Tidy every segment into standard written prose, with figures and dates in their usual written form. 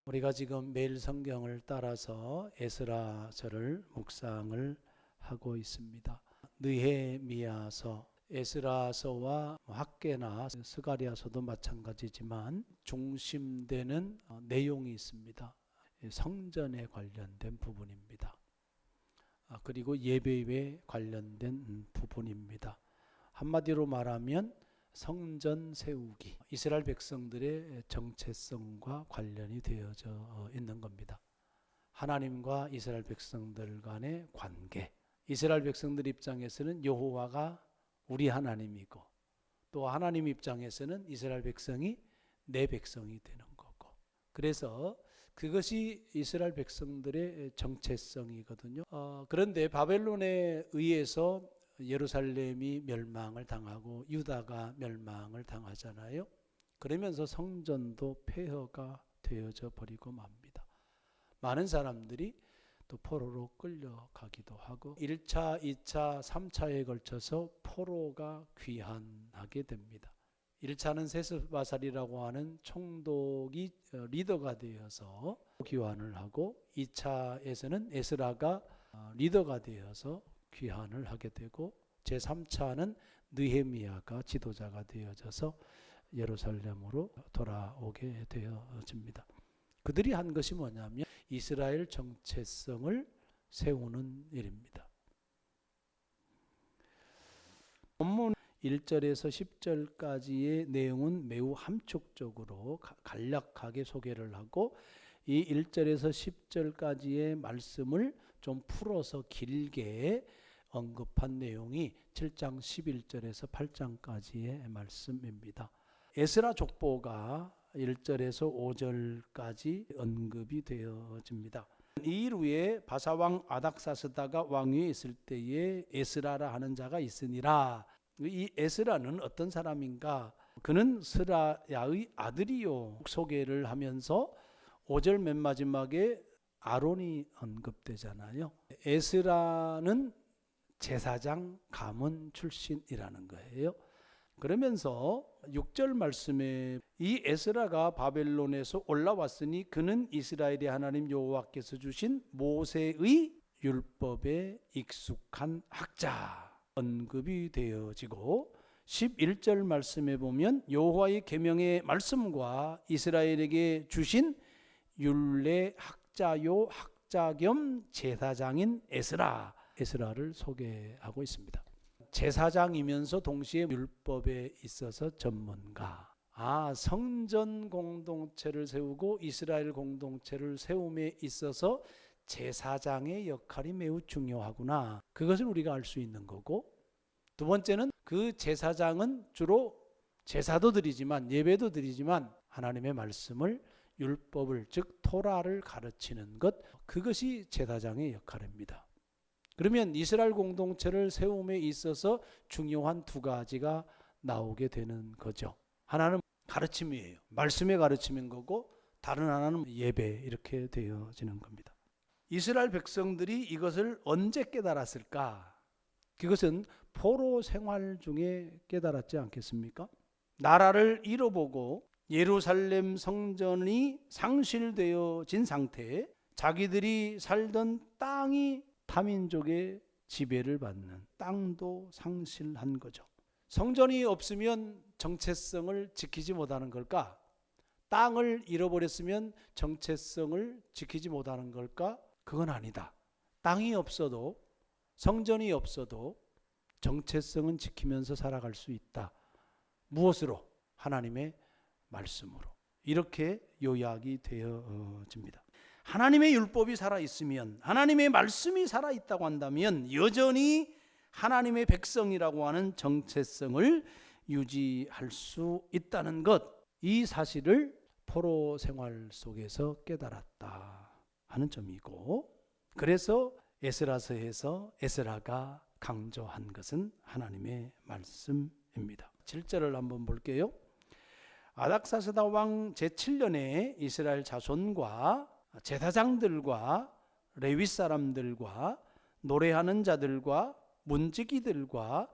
우리가 지금 매일 성경을 따라서 에스라서를 묵상을 하고 있습니다. 느헤미야서, 에스라서와 학개나 스가랴서도 마찬가지지만 중심되는 내용이 있습니다. 성전에 관련된 부분입니다. 그리고 예배에 관련된 부분입니다. 한마디로 말하면 성전 세우기, 이스라엘 백성들의 정체성과 관련이 되어져 있는 겁니다. 하나님과 이스라엘 백성들 간의 관계, 이스라엘 백성들 입장에서는 여호와가 우리 하나님이고, 또 하나님 입장에서는 이스라엘 백성이 내 백성이 되는 거고, 그래서 그것이 이스라엘 백성들의 정체성이거든요. 그런데 바벨론에 의해서 예루살렘이 멸망을 당하고 유다가 멸망을 당하잖아요. 그러면서 성전도 폐허가 되어져 버리고 맙니다. 많은 사람들이 또 포로로 끌려가기도 하고 1차, 2차, 3차에 걸쳐서 포로가 귀환하게 됩니다. 1차는 세스바살이라고 하는 총독이 리더가 되어서 귀환을 하고 2차에서는 에스라가 리더가 되어서 귀환을 하게 되고 제3차는 느헤미야가 지도자가 되어져서 예루살렘으로 돌아오게 되어집니다. 그들이 한 것이 뭐냐면 이스라엘 정체성을 세우는 일입니다. 본문 1절에서 10절까지의 내용은 매우 함축적으로 간략하게 소개를 하고 이 1절에서 10절까지의 말씀을 좀 풀어서 길게 언급한 내용이 7장 11절에서 8장까지의 말씀입니다. 에스라 족보가 1절에서 5절까지 언급이 되어집니다. 이 이후에 바사왕 아닥사스다가 왕위에 있을 때에 에스라라 하는 자가 있으니라. 이 에스라는 어떤 사람인가? 그는 스라야의 아들이요. 소개를 하면서 5절 맨 마지막에 아론이 언급되잖아요. 에스라는 제사장 가문 출신이라는 거예요. 그러면서 6절 말씀에 이 에스라가 바벨론에서 올라왔으니 그는 이스라엘의 하나님 여호와께서 주신 모세의 율법에 익숙한 학자 언급이 되어지고 11절 말씀에 보면 여호와의 계명의 말씀과 이스라엘에게 주신 율례 학자요 학자 겸 제사장인 에스라를 소개하고 있습니다. 제사장이면서 동시에 율법에 있어서 전문가. 성전 공동체를 세우고 이스라엘 공동체를 세움에 있어서 제사장의 역할이 매우 중요하구나. 그것을 우리가 알 수 있는 거고, 두 번째는 그 제사장은 주로 제사도 드리지만 예배도 드리지만 하나님의 말씀을 율법을 즉 토라를 가르치는 것, 그것이 제사장의 역할입니다. 그러면 이스라엘 공동체를 세움에 있어서 중요한 두 가지가 나오게 되는 거죠. 하나는 가르침이에요. 말씀의 가르침인 거고 다른 하나는 예배, 이렇게 되어지는 겁니다. 이스라엘 백성들이 이것을 언제 깨달았을까? 그것은 포로 생활 중에 깨달았지 않겠습니까? 나라를 잃어보고 예루살렘 성전이 상실되어진 상태에 자기들이 살던 땅이 타민족의 지배를 받는, 땅도 상실한 거죠. 성전이 없으면 정체성을 지키지 못하는 걸까? 땅을 잃어버렸으면 정체성을 지키지 못하는 걸까? 그건 아니다. 땅이 없어도, 성전이 없어도 정체성은 지키면서 살아갈 수 있다. 무엇으로? 하나님의 말씀으로. 이렇게 요약이 되어집니다. 하나님의 율법이 살아있으면, 하나님의 말씀이 살아있다고 한다면 여전히 하나님의 백성이라고 하는 정체성을 유지할 수 있다는 것, 이 사실을 포로 생활 속에서 깨달았다 하는 점이고, 그래서 에스라서에서 에스라가 강조한 것은 하나님의 말씀입니다. 7절을 한번 볼게요. 아닥사스다 왕 제7년에 이스라엘 자손과 제사장들과 레위 사람들과 노래하는 자들과 문지기들과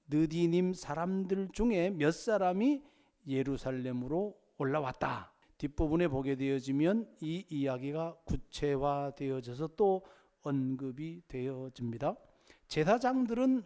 느디님 사람들 중에 몇 사람이 예루살렘으로 올라왔다. 뒷부분에 보게 되어지면 이 이야기가 구체화되어져서 또 언급이 되어집니다. 제사장들은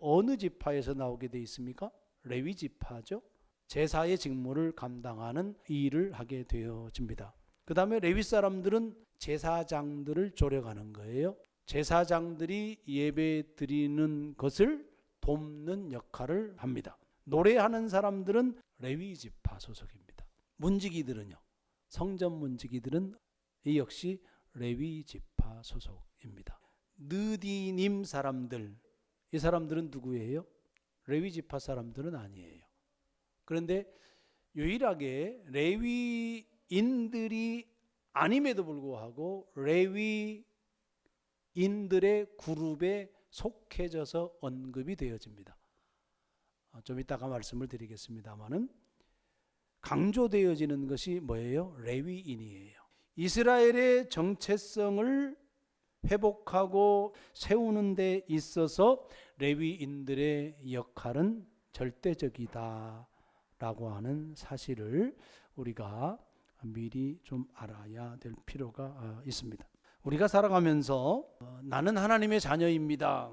어느 지파에서 나오게 되어 있습니까? 레위 지파죠. 제사의 직무를 감당하는 일을 하게 되어집니다. 그 다음에 레위 사람들은 제사장들을 조력하는 거예요. 제사장들이 예배 드리는 것을 돕는 역할을 합니다. 노래하는 사람들은 레위 지파 소속입니다. 문지기들은요, 성전 문지기들은 이 역시 레위 지파 소속입니다. 느디님 사람들, 이 사람들은 누구예요? 레위 지파 사람들은 아니에요. 그런데 유일하게 레위인들이 아님에도 불구하고 레위인들의 그룹에 속해져서 언급이 되어집니다. 좀 이따가 말씀을 드리겠습니다만은 강조되어지는 것이 뭐예요? 레위인이에요. 이스라엘의 정체성을 회복하고 세우는 데 있어서 레위인들의 역할은 절대적이다 라고 하는 사실을 우리가 미리 좀 알아야 될 필요가 있습니다. 우리가 살아가면서 나는 하나님의 자녀입니다.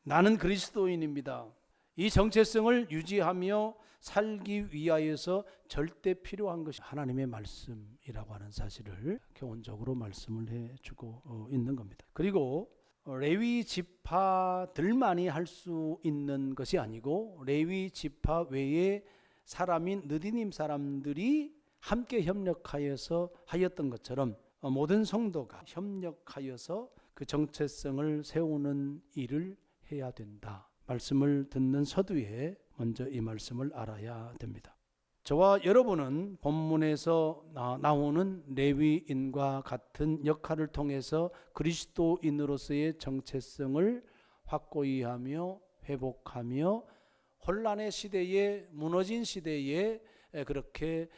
나는 그리스도인입니다. 이 정체성을 유지하며 살기 위하여서 절대 필요한 것이 하나님의 말씀이라고 하는 사실을 교훈적으로 말씀을 해주고 있는 겁니다. 그리고 레위 지파들만이 할 수 있는 것이 아니고 레위 지파 외에 사람인 느디님 사람들이 함께 협력하여서 하였던 것처럼 모든 성도가 협력하여서 그 정체성을 세우는 일을 해야 된다. 말씀을 듣는 서두에 먼저 이 말씀을 알아야 됩니다. 저와 여러분은 본문에서 나오는 레위인과 같은 역할을 통해서 그리스도인으로서의 정체성을 확고히 하며 회복하며 혼란의 시대에, 무너진 시대에 그렇게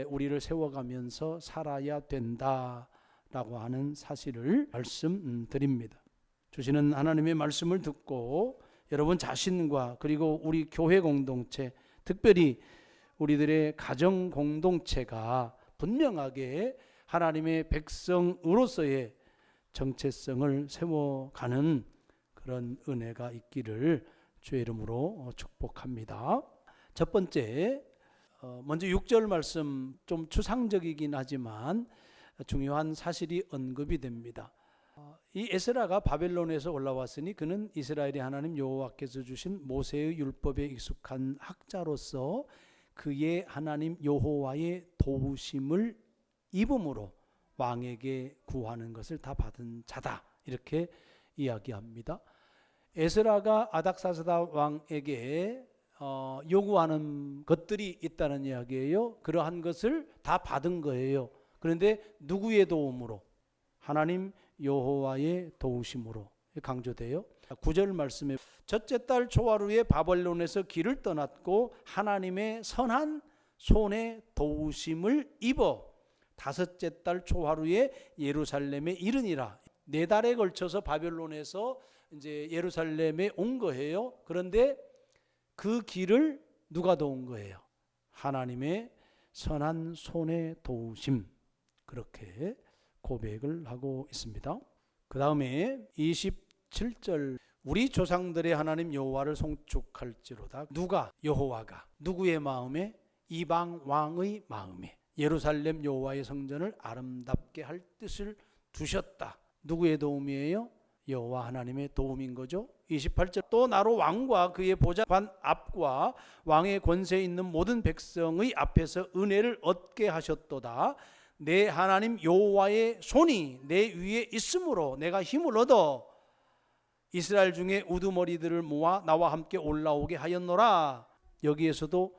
우리를 세워가면서 살아야 된다라고 하는 사실을 말씀드립니다. 주시는 하나님의 말씀을 듣고 여러분 자신과 그리고 우리 교회 공동체, 특별히 우리들의 가정 공동체가 분명하게 하나님의 백성으로서의 정체성을 세워가는 그런 은혜가 있기를 주의 이름으로 축복합니다. 첫 번째, 먼저 6절 말씀, 좀 추상적이긴 하지만 중요한 사실이 언급이 됩니다. 이 에스라가 바벨론에서 올라왔으니 그는 이스라엘의 하나님 여호와께서 주신 모세의 율법에 익숙한 학자로서 그의 하나님 여호와의 도우심을 입음으로 왕에게 구하는 것을 다 받은 자다, 이렇게 이야기합니다. 에스라가 아닥사스다 왕에게 요구하는 것들이 있다는 이야기예요. 그러한 것을 다 받은 거예요. 그런데 누구의 도움으로? 하나님 여호와의 도우심으로 강조돼요. 9절 말씀에 첫째 달 초하루에 바벨론에서 길을 떠났고 하나님의 선한 손에 도우심을 입어 다섯째 달 초하루에 예루살렘에 이르니라. 4달에 걸쳐서 바벨론에서 이제 예루살렘에 온 거예요. 그런데 그 길을 누가 도운 거예요? 하나님의 선한 손에 도우심, 그렇게 고백을 하고 있습니다. 그 다음에 27절 우리 조상들의 하나님 여호와를 송축할지로다. 누가? 여호와가. 누구의 마음에? 이방 왕의 마음에. 예루살렘 여호와의 성전을 아름답게 할 뜻을 두셨다. 누구의 도움이에요? 여호와 하나님의 도움인 거죠. 28절 또 나로 왕과 그의 보좌관 앞과 왕의 권세 있는 모든 백성의 앞에서 은혜를 얻게 하셨도다. 내 하나님 여호와의 손이 내 위에 있으므로 내가 힘을 얻어 이스라엘 중에 우두머리들을 모아 나와 함께 올라오게 하였노라. 여기에서도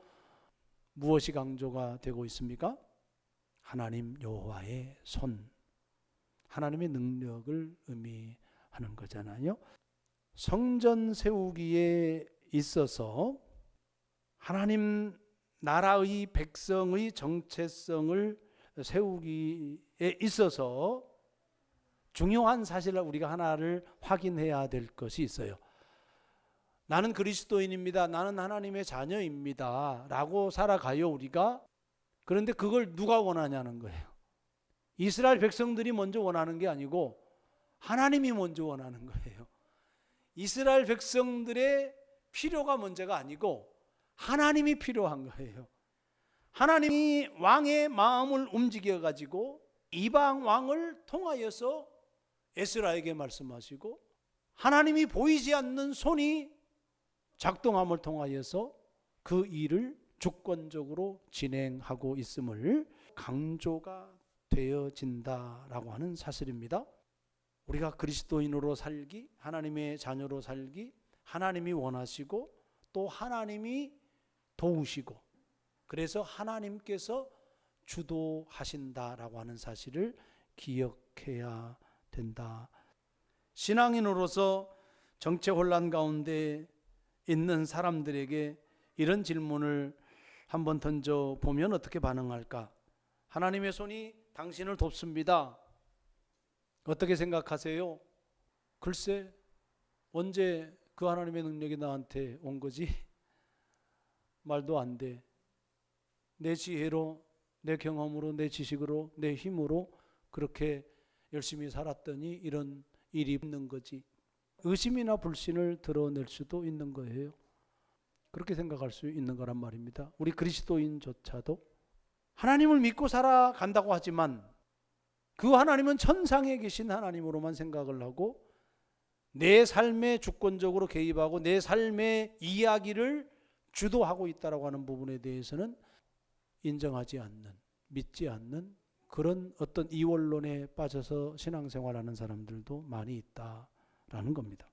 무엇이 강조가 되고 있습니까? 하나님 여호와의 손, 하나님의 능력을 의미하는 거잖아요. 성전 세우기에 있어서 하나님 나라의 백성의 정체성을 세우기에 있어서 중요한 사실을 우리가 하나를 확인해야 될 것이 있어요. 나는 그리스도인입니다. 나는 하나님의 자녀입니다. 라고 살아가요, 우리가. 그런데 그걸 누가 원하냐는 거예요. 이스라엘 백성들이 먼저 원하는 게 아니고 하나님이 먼저 원하는 거예요. 이스라엘 백성들의 필요가 문제가 아니고 하나님이 필요한 거예요. 하나님이 왕의 마음을 움직여 가지고 이방 왕을 통하여서 에스라에게 말씀하시고, 하나님이 보이지 않는 손이 작동함을 통하여서 그 일을 주권적으로 진행하고 있음을 강조가 되어진다라고 하는 사실입니다. 우리가 그리스도인으로 살기, 하나님의 자녀로 살기, 하나님이 원하시고 또 하나님이 도우시고, 그래서 하나님께서 주도하신다라고 하는 사실을 기억해야 된다. 신앙인으로서 정체 혼란 가운데 있는 사람들에게 이런 질문을 한번 던져보면 어떻게 반응할까? 하나님의 손이 당신을 돕습니다. 어떻게 생각하세요? 글쎄, 언제 그 하나님의 능력이 나한테 온 거지? 말도 안 돼. 내 지혜로, 내 경험으로, 내 지식으로, 내 힘으로 그렇게 열심히 살았더니 이런 일이 있는 거지. 의심이나 불신을 드러낼 수도 있는 거예요. 그렇게 생각할 수 있는 거란 말입니다. 우리 그리스도인조차도 하나님을 믿고 살아간다고 하지만 그 하나님은 천상에 계신 하나님으로만 생각을 하고 내 삶에 주권적으로 개입하고 내 삶의 이야기를 주도하고 있다고 하는 부분에 대해서는 인정하지 않는, 믿지 않는 그런 어떤 이원론에 빠져서 신앙생활하는 사람들도 많이 있다라는 겁니다.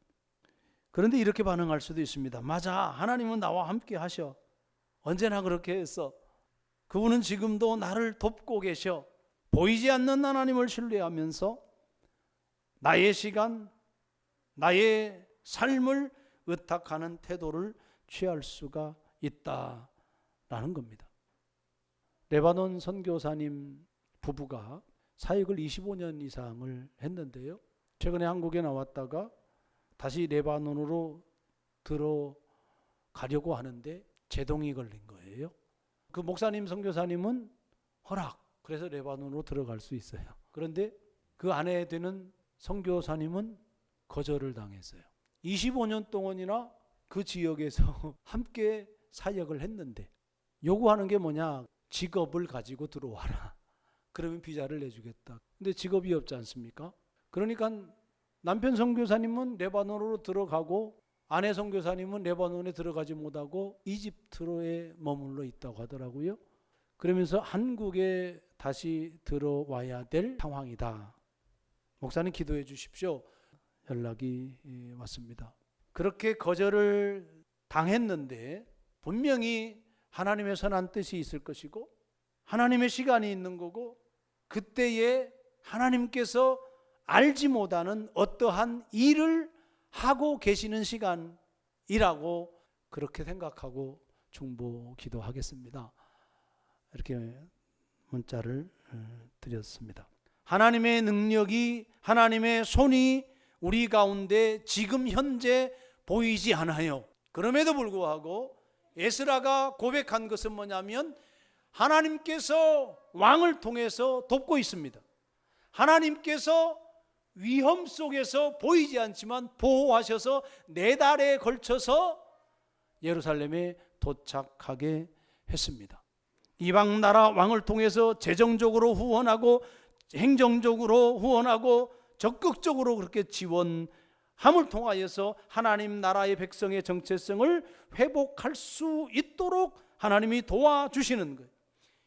그런데 이렇게 반응할 수도 있습니다. 맞아, 하나님은 나와 함께 하셔. 언제나 그렇게 했어. 그분은 지금도 나를 돕고 계셔. 보이지 않는 하나님을 신뢰하면서 나의 시간, 나의 삶을 의탁하는 태도를 취할 수가 있다라는 겁니다. 레바논 선교사님 부부가 사역을 25년 이상을 했는데요. 최근에 한국에 나왔다가 다시 레바논으로 들어가려고 하는데 제동이 걸린 거예요. 그 목사님 선교사님은 허락, 그래서 레바논으로 들어갈 수 있어요. 그런데 그 아내 되는 선교사님은 거절을 당했어요. 25년 동안이나 그 지역에서 함께 사역을 했는데 요구하는 게 뭐냐? 직업을 가지고 들어와라. 그러면 비자를 내주겠다. 근데 직업이 없지 않습니까? 그러니까 남편 선교사님은 레바논으로 들어가고 아내 선교사님은 레바논에 들어가지 못하고 이집트로에 머물러 있다고 하더라고요. 그러면서 한국에 다시 들어와야 될 상황이다. 목사님 기도해 주십시오. 연락이 왔습니다. 그렇게 거절을 당했는데 분명히 하나님의 선한 뜻이 있을 것이고 하나님의 시간이 있는 거고 그때에 하나님께서 알지 못하는 어떠한 일을 하고 계시는 시간이라고 그렇게 생각하고 중보 기도하겠습니다. 이렇게 문자를 드렸습니다. 하나님의 능력이, 하나님의 손이 우리 가운데 지금 현재 보이지 않아요. 그럼에도 불구하고 에스라가 고백한 것은 뭐냐면 하나님께서 왕을 통해서 돕고 있습니다. 하나님께서 위험 속에서 보이지 않지만 보호하셔서 4달에 걸쳐서 예루살렘에 도착하게 했습니다. 이방 나라 왕을 통해서 재정적으로 후원하고 행정적으로 후원하고 적극적으로 그렇게 지원함을 통하여서 하나님 나라의 백성의 정체성을 회복할 수 있도록 하나님이 도와주시는 거예요.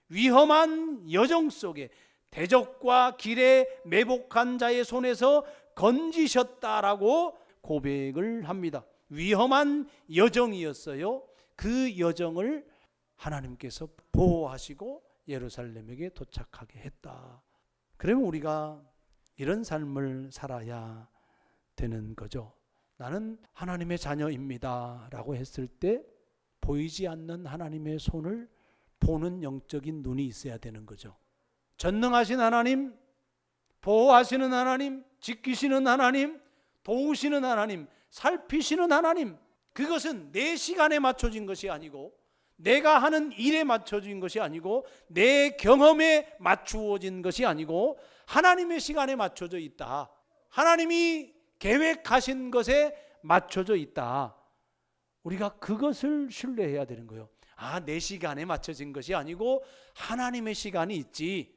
위험한 여정 속에 대적과 길에 매복한 자의 손에서 건지셨다라고 고백을 합니다. 위험한 여정이었어요. 그 여정을 하나님께서 보호하시고 예루살렘에게 도착하게 했다. 그러면 우리가 이런 삶을 살아야 되는 거죠. 나는 하나님의 자녀입니다 라고 했을 때 보이지 않는 하나님의 손을 보는 영적인 눈이 있어야 되는 거죠. 전능하신 하나님, 보호하시는 하나님, 지키시는 하나님, 도우시는 하나님, 살피시는 하나님, 그것은 내 시간에 맞춰진 것이 아니고 내가 하는 일에 맞춰진 것이 아니고 내 경험에 맞추어진 것이 아니고 하나님의 시간에 맞춰져 있다. 하나님이 계획하신 것에 맞춰져 있다. 우리가 그것을 신뢰해야 되는 거예요. 내 시간에 맞춰진 것이 아니고 하나님의 시간이 있지.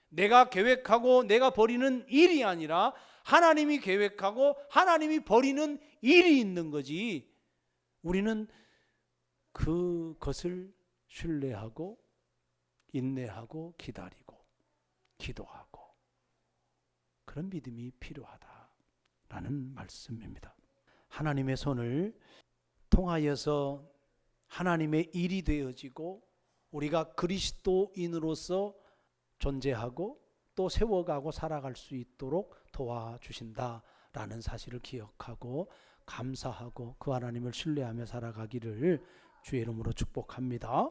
내가 계획하고 내가 벌이는 일이 아니라 하나님이 계획하고 하나님이 벌이는 일이 있는 거지. 우리는 그것을 신뢰하고 인내하고 기다리고 기도하고 그런 믿음이 필요하다라는 말씀입니다. 하나님의 손을 통하여서 하나님의 일이 되어지고 우리가 그리스도인으로서 존재하고 또 세워가고 살아갈 수 있도록 도와주신다라는 사실을 기억하고 감사하고 그 하나님을 신뢰하며 살아가기를 주의 이름으로 축복합니다.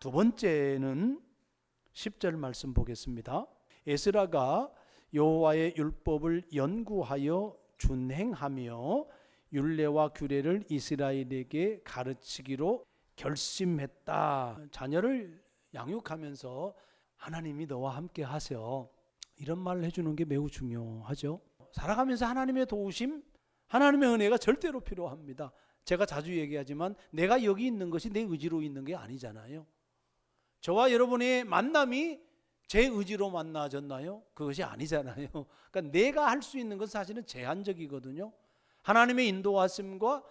두 번째는 10절 말씀 보겠습니다. 에스라가 여호와의 율법을 연구하여 준행하며 율례와 규례를 이스라엘에게 가르치기로 결심했다. 자녀를 양육하면서 하나님이 너와 함께 하세요. 이런 말을 해주는 게 매우 중요하죠. 살아가면서 하나님의 도우심, 하나님의 은혜가 절대로 필요합니다. 제가 자주 얘기하지만 내가 여기 있는 것이 내 의지로 있는 게 아니잖아요. 저와 여러분의 만남이 제 의지로 만나졌나요? 그것이 아니잖아요. 그러니까 내가 할 수 있는 것은 사실은 제한적이거든요. 하나님의 인도하심과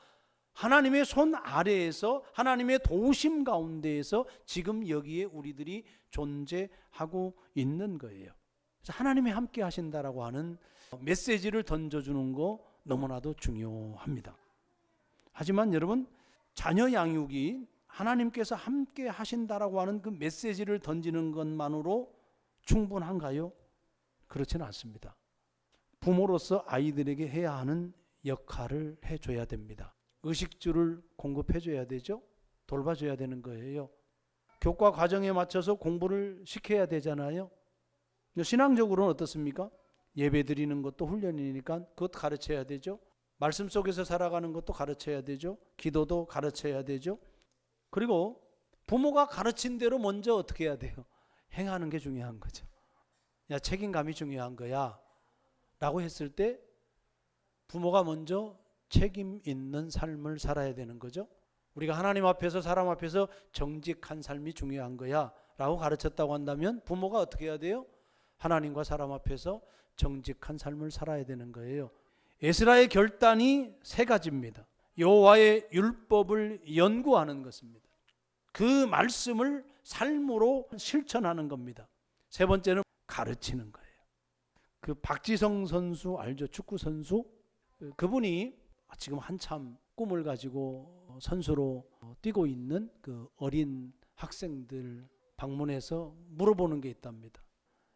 하나님의 손 아래에서 하나님의 도우심 가운데에서 지금 여기에 우리들이 존재하고 있는 거예요. 그래서 하나님이 함께 하신다라고 하는 메시지를 던져주는 거 너무나도 중요합니다. 하지만 여러분, 자녀 양육이 하나님께서 함께 하신다라고 하는 그 메시지를 던지는 것만으로 충분한가요? 그렇지는 않습니다. 부모로서 아이들에게 해야 하는 역할을 해줘야 됩니다. 의식주를 공급해줘야 되죠. 돌봐줘야 되는 거예요. 교과 과정에 맞춰서 공부를 시켜야 되잖아요. 신앙적으로는 어떻습니까? 예배 드리는 것도 훈련이니까 그것도 가르쳐야 되죠. 말씀 속에서 살아가는 것도 가르쳐야 되죠. 기도도 가르쳐야 되죠. 그리고 부모가 가르친 대로 먼저 어떻게 해야 돼요? 행하는 게 중요한 거죠. 야, 책임감이 중요한 거야 라고 했을 때 부모가 먼저 책임 있는 삶을 살아야 되는 거죠. 우리가 하나님 앞에서 사람 앞에서 정직한 삶이 중요한 거야 라고 가르쳤다고 한다면 부모가 어떻게 해야 돼요? 하나님과 사람 앞에서 정직한 삶을 살아야 되는 거예요. 에스라의 결단이 세 가지입니다. 여호와의 율법을 연구하는 것입니다. 그 말씀을 삶으로 실천하는 겁니다. 세 번째는 가르치는 거예요. 그 박지성 선수 알죠? 축구 선수. 그분이 지금 한참 꿈을 가지고 선수로 뛰고 있는 그 어린 학생들 방문해서 물어보는 게 있답니다.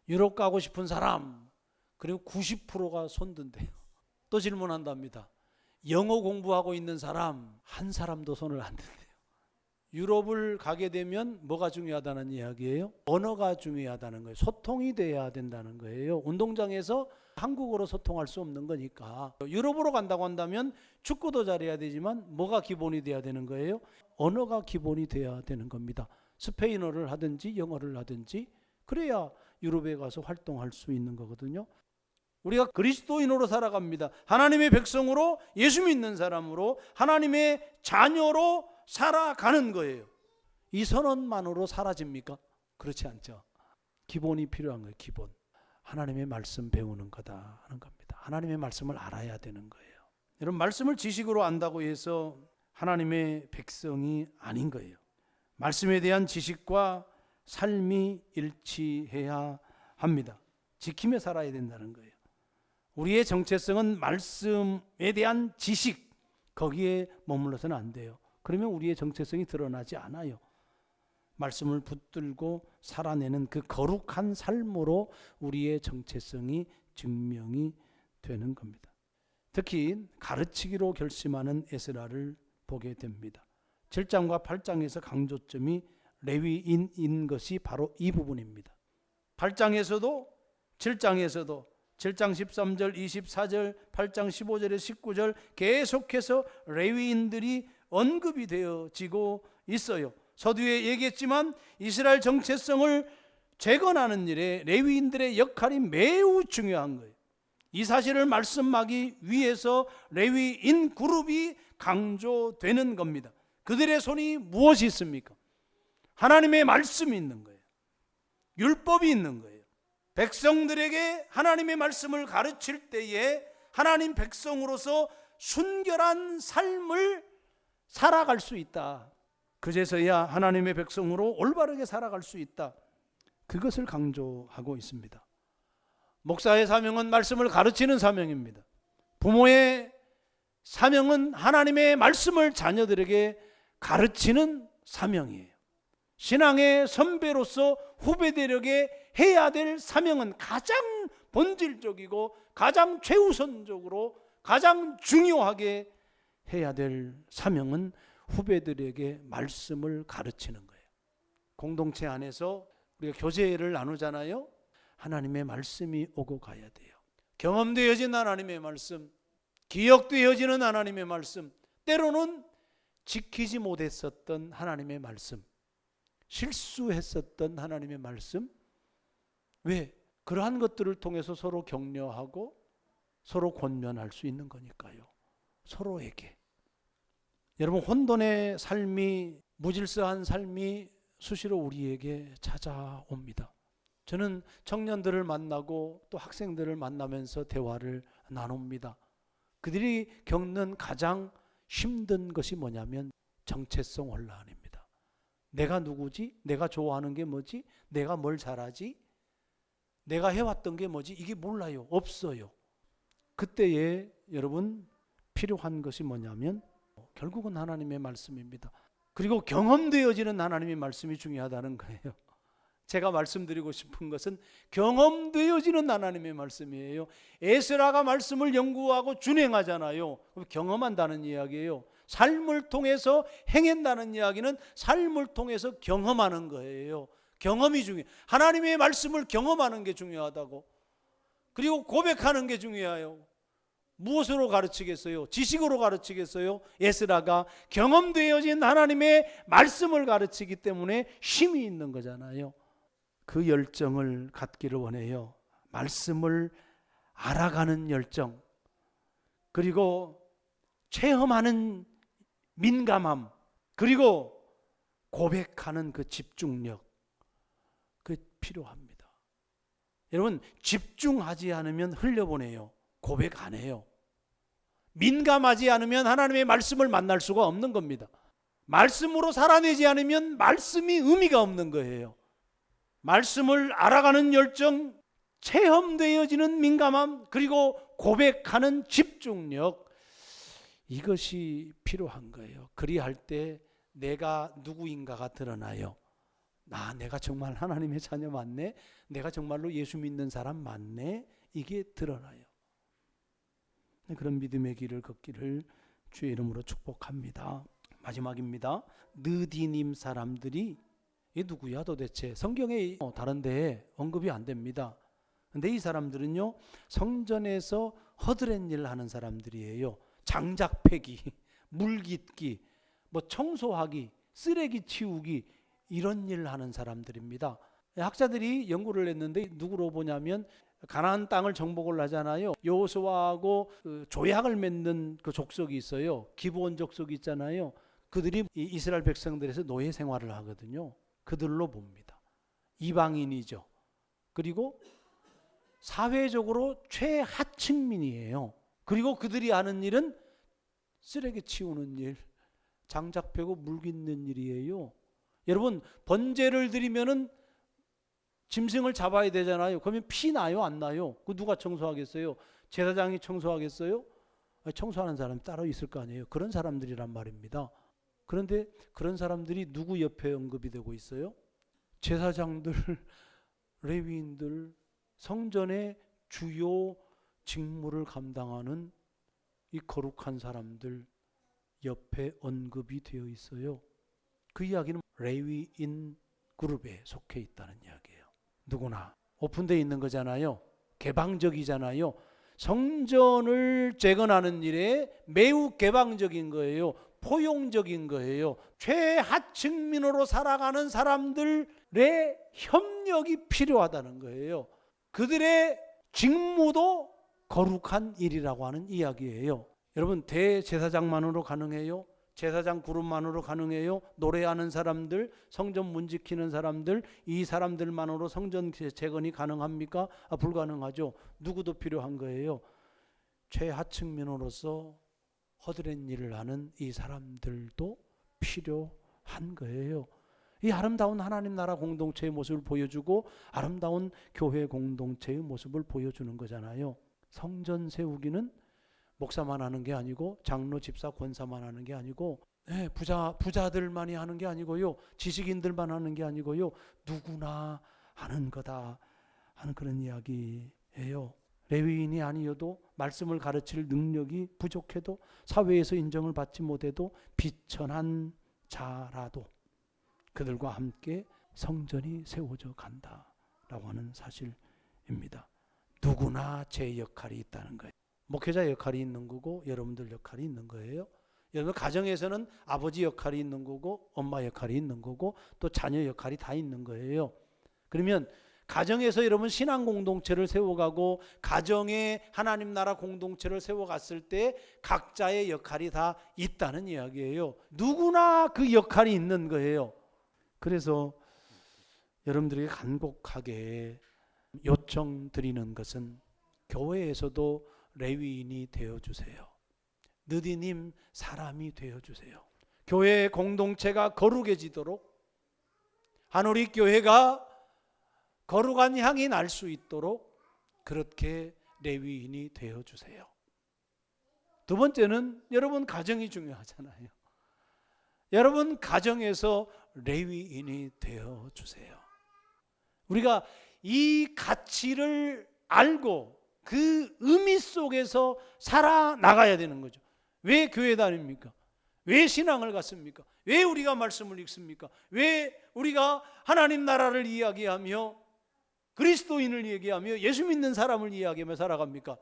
유럽 가고 싶은 사람, 그리고 90%가 손든대요. 또 질문한답니다. 영어 공부하고 있는 사람 한 사람도 손을 안 든대요. 유럽을 가게 되면 뭐가 중요하다는 이야기예요? 언어가 중요하다는 거예요. 소통이 돼야 된다는 거예요. 운동장에서 한국어로 소통할 수 없는 거니까. 유럽으로 간다고 한다면 축구도 잘해야 되지만 뭐가 기본이 돼야 되는 거예요? 언어가 기본이 돼야 되는 겁니다. 스페인어를 하든지 영어를 하든지 그래야 유럽에 가서 활동할 수 있는 거거든요. 우리가 그리스도인으로 살아갑니다. 하나님의 백성으로, 예수 믿는 사람으로, 하나님의 자녀로 살아가는 거예요. 이 선언만으로 사라집니까? 그렇지 않죠. 기본이 필요한 거예요. 기본. 하나님의 말씀 배우는 거다 하는 겁니다. 하나님의 말씀을 알아야 되는 거예요. 여러분, 말씀을 지식으로 안다고 해서 하나님의 백성이 아닌 거예요. 말씀에 대한 지식과 삶이 일치해야 합니다. 지키며 살아야 된다는 거예요. 우리의 정체성은 말씀에 대한 지식, 거기에 머물러서는 안 돼요. 그러면 우리의 정체성이 드러나지 않아요. 말씀을 붙들고 살아내는 그 거룩한 삶으로 우리의 정체성이 증명이 되는 겁니다. 특히 가르치기로 결심하는 에스라를 보게 됩니다. 7장과 8장에서 강조점이 레위인인 것이 바로 이 부분입니다. 8장에서도 7장에서도 7장 13절, 24절, 8장 15절에 19절 계속해서 레위인들이 언급이 되어지고 있어요. 서두에 얘기했지만 이스라엘 정체성을 재건하는 일에 레위인들의 역할이 매우 중요한 거예요. 이 사실을 말씀하기 위해서 레위인 그룹이 강조되는 겁니다. 그들의 손이 무엇이 있습니까? 하나님의 말씀이 있는 거예요. 율법이 있는 거예요. 백성들에게 하나님의 말씀을 가르칠 때에 하나님 백성으로서 순결한 삶을 살아갈 수 있다. 그제서야 하나님의 백성으로 올바르게 살아갈 수 있다. 그것을 강조하고 있습니다. 목사의 사명은 말씀을 가르치는 사명입니다. 부모의 사명은 하나님의 말씀을 자녀들에게 가르치는 사명이에요. 신앙의 선배로서 후배들에게 해야 될 사명은 가장 본질적이고 가장 최우선적으로 가장 중요하게 해야 될 사명은 후배들에게 말씀을 가르치는 거예요. 공동체 안에서 우리가 교제를 나누잖아요. 하나님의 말씀이 오고 가야 돼요. 경험되어진 하나님의 말씀, 기억되어지는 하나님의 말씀, 때로는 지키지 못했었던 하나님의 말씀, 실수했었던 하나님의 말씀. 왜? 그러한 것들을 통해서 서로 격려하고 서로 권면할 수 있는 거니까요. 서로에게. 여러분, 혼돈의 삶이, 무질서한 삶이 수시로 우리에게 찾아옵니다. 저는 청년들을 만나고 또 학생들을 만나면서 대화를 나눕니다. 그들이 겪는 가장 힘든 것이 뭐냐면 정체성 혼란입니다. 내가 누구지? 내가 좋아하는 게 뭐지? 내가 뭘 잘하지? 내가 해왔던 게 뭐지? 이게 몰라요. 없어요. 그때에 여러분 필요한 것이 뭐냐면 결국은 하나님의 말씀입니다. 그리고 경험되어지는 하나님의 말씀이 중요하다는 거예요. 제가 말씀드리고 싶은 것은 경험되어지는 하나님의 말씀이에요. 에스라가 말씀을 연구하고 준행하잖아요. 경험한다는 이야기예요. 삶을 통해서 행한다는 이야기는 삶을 통해서 경험하는 거예요. 경험이 중요해요. 하나님의 말씀을 경험하는 게 중요하다고. 그리고 고백하는 게 중요해요. 무엇으로 가르치겠어요? 지식으로 가르치겠어요? 에스라가 경험되어진 하나님의 말씀을 가르치기 때문에 힘이 있는 거잖아요. 그 열정을 갖기를 원해요. 말씀을 알아가는 열정, 그리고 체험하는 민감함, 그리고 고백하는 그 집중력, 그 필요합니다. 여러분, 집중하지 않으면 흘려보내요. 고백 안 해요. 민감하지 않으면 하나님의 말씀을 만날 수가 없는 겁니다. 말씀으로 살아내지 않으면 말씀이 의미가 없는 거예요. 말씀을 알아가는 열정, 체험되어지는 민감함, 그리고 고백하는 집중력, 이것이 필요한 거예요. 그리할 때 내가 누구인가가 드러나요. 내가 정말 하나님의 자녀 맞네? 내가 정말로 예수 믿는 사람 맞네? 이게 드러나요. 그런 믿음의 길을 걷기를 주의 이름으로 축복합니다. 마지막입니다. 느디님 사람들이 이 누구야 도대체? 성경에 다른 데에 언급이 안 됩니다. 근데 이 사람들은요, 성전에서 허드렛 일 하는 사람들이에요. 장작 패기, 물 깃기, 청소하기, 쓰레기 치우기, 이런 일 하는 사람들입니다. 학자들이 연구를 했는데 누구로 보냐면 가나안 땅을 정복을 하잖아요. 여호수아하고 조약을 맺는 그 족속이 있어요. 기브온 족속이 있잖아요. 그들이 이스라엘 백성들에서 노예 생활을 하거든요. 그들로 봅니다. 이방인이죠. 그리고 사회적으로 최하층민이에요. 그리고 그들이 하는 일은 쓰레기 치우는 일, 장작 패고 물 깃는 일이에요. 여러분, 번제를 드리면은 짐승을 잡아야 되잖아요. 그러면 피 나요, 안 나요? 그 누가 청소하겠어요? 제사장이 청소하겠어요? 청소하는 사람이 따로 있을 거 아니에요. 그런 사람들이란 말입니다. 그런데 그런 사람들이 누구 옆에 언급이 되고 있어요? 제사장들, 레위인들, 성전의 주요 직무를 감당하는 이 거룩한 사람들 옆에 언급이 되어 있어요. 그 이야기는 레위인 그룹에 속해 있다는 이야기예요. 누구나 오픈되어 있는 거잖아요. 개방적이잖아요. 성전을 재건하는 일에 매우 개방적인 거예요. 포용적인 거예요. 최하층민으로 살아가는 사람들의 협력이 필요하다는 거예요. 그들의 직무도 거룩한 일이라고 하는 이야기예요. 여러분, 대제사장만으로 가능해요? 제사장 그룹만으로 가능해요? 노래하는 사람들, 성전 문 지키는 사람들, 이 사람들만으로 성전 재건이 가능합니까? 불가능하죠. 누구도 필요한 거예요. 최하층민으로서 허드렛 일을 하는 이 사람들도 필요한 거예요. 이 아름다운 하나님 나라 공동체의 모습을 보여주고 아름다운 교회 공동체의 모습을 보여주는 거잖아요. 성전 세우기는 목사만 하는 게 아니고 장로, 집사, 권사만 하는 게 아니고 부자들만이 하는 게 아니고요. 지식인들만 하는 게 아니고요. 누구나 하는 거다 하는 그런 이야기예요. 레위인이 아니어도 말씀을 가르칠 능력이 부족해도 사회에서 인정을 받지 못해도 비천한 자라도 그들과 함께 성전이 세워져 간다라고 하는 사실입니다. 누구나 제 역할이 있다는 거예요. 목회자 역할이 있는 거고 여러분들 역할이 있는 거예요. 여러분 가정에서는 아버지 역할이 있는 거고 엄마 역할이 있는 거고 또 자녀 역할이 다 있는 거예요. 그러면 가정에서 여러분 신앙 공동체를 세워가고 가정에 하나님 나라 공동체를 세워갔을 때 각자의 역할이 다 있다는 이야기예요. 누구나 그 역할이 있는 거예요. 그래서 여러분들에게 간곡하게 요청드리는 것은 교회에서도 레위인이 되어주세요. 느디님 사람이 되어주세요. 교회 공동체가 거룩해지도록 한우리 교회가 거룩한 향이 날 수 있도록 그렇게 레위인이 되어주세요. 두 번째는 여러분 가정이 중요하잖아요. 여러분 가정에서 레위인이 되어주세요. 우리가 이 가치를 알고 그 의미 속에서 살아나가야 되는 거죠. 왜 교회 다닙니까? 왜 신앙을 갖습니까? 왜 우리가 말씀을 읽습니까? 왜 우리가 하나님 나라를 이야기하며 그리스도인을 얘기하며 예수 믿는 사람을 이야기하며 살아갑니까?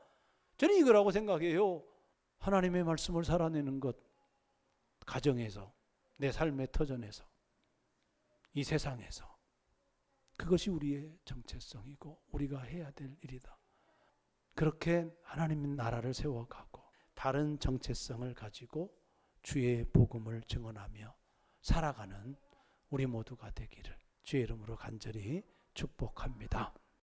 저는 이거라고 생각해요. 하나님의 말씀을 살아내는 것, 가정에서, 내 삶의 터전에서, 이 세상에서, 그것이 우리의 정체성이고 우리가 해야 될 일이다. 그렇게 하나님의 나라를 세워가고 다른 정체성을 가지고 주의 복음을 증언하며 살아가는 우리 모두가 되기를 주의 이름으로 간절히 축복합니다.